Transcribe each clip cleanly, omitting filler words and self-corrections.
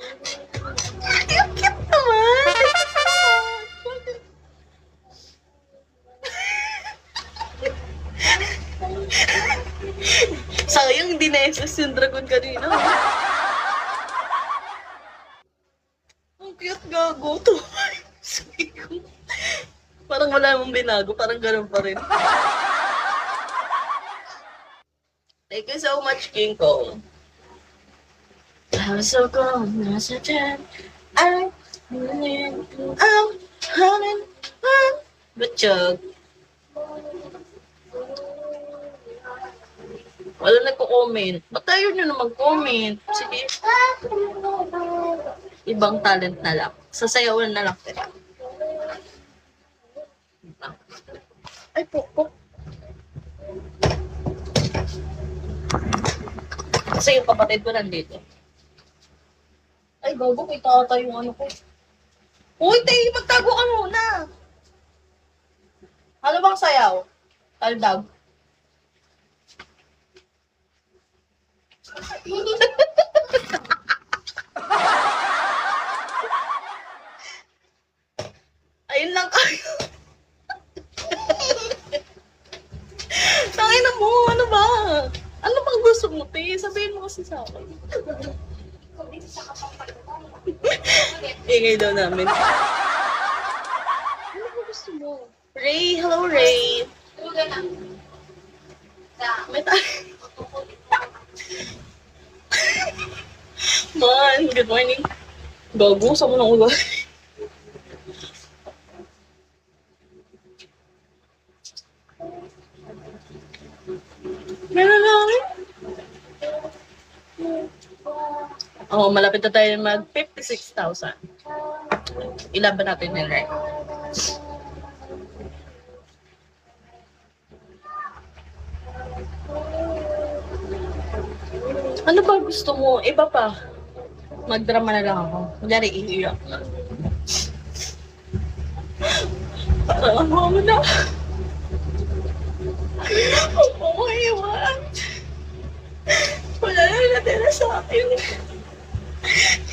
Ang cute naman! Sayang hindi na-SS yung dragon kanina. Ang cute, gago to. Parang wala mong binago, parang ganun pa rin. Thank you so much, King Kong. I'm so cold, nasa dyan. I'm running, Butchog. Wala nagko-comment. Ba't tayo nyo na mag-comment? Sige. Ibang talent na lang. Sasayawan na lang tira. Ay, pokpok. Kasi yung kapatid ko nandito. Ay, bago, kita ata yung ano ko. Uy, Tay, magtago ka muna. Ano bang sayaw? Taldag. Ayun lang kayo. Tangin na mo, ano ba? Ano bang gusto mo, Tay? Sabihin mo kasi sa akin. Ingay daw namin. Ano ba gusto mo? Ray, hello Ray. May tayo. Man, good morning. Gago, sa mo ng ulo. Meron lang. Oh, malapit na tayo mag 56,000. Ilaban natin yun, right? Ano ba gusto mo? Iba pa. Magdrama na lang ako. Kunyari, iiyak na. Parang ako na. Huwag mo ko iwan. Wala na natira sa akin.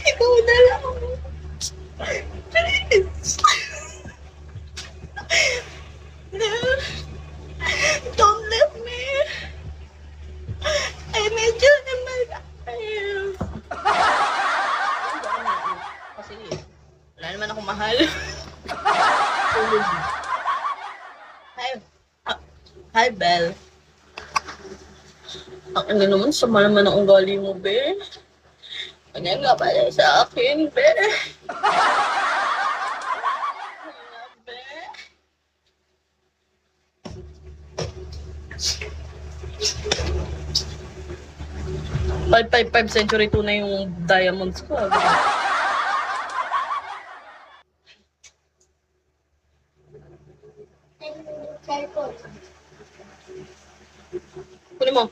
Ikaw na lang. Please. Don't leave me. I need you in my life. Kasi wala naman akong mahal. Hi, Belle. Ano naman, sama naman ang ugali mo, be. Kanya nga pala sa akin, be. Be. 555 century 2 na yung diamonds ko. Kunin mo.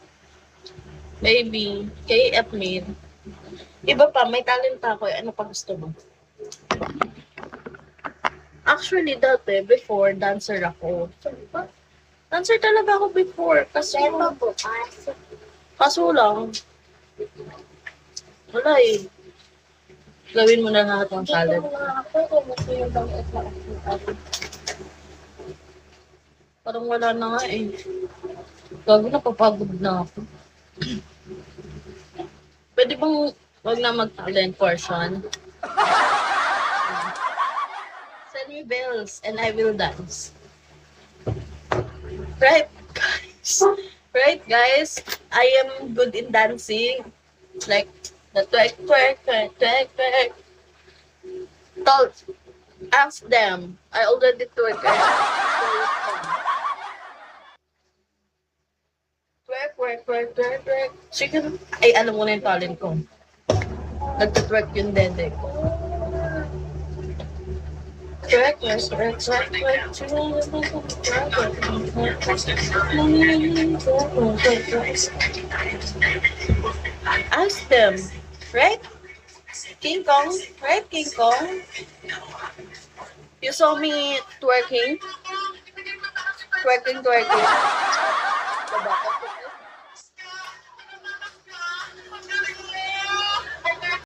Baby, KF Maid. Iba pa, may talent pa ako. Ano pa gusto mo? Actually, dati, before, dancer ako. Dancer talaga ako before. Kaso lang, wala eh. Gawin mo na lahat ng talent. Parang wala na nga eh. Gago na, papagod na ako. Pwede bang wag na mag-talent portion? Send me bills and I will dance. Right, guys? Right, guys? I am good in dancing. Like, the twerk, twerk, twerk, twerk, twerk. Ask them. I already twerk. Twerk, twerk, twerk, twerk, twerk. Sige, ay, alam mo na yung talent ko. Nagtutwerk yung dede ko. Twerk, twerk, twerk, twerk, twerk. Ask them. Right? King Kong? Right, King Kong? You saw me twerking? Twerking, twerking. Diba?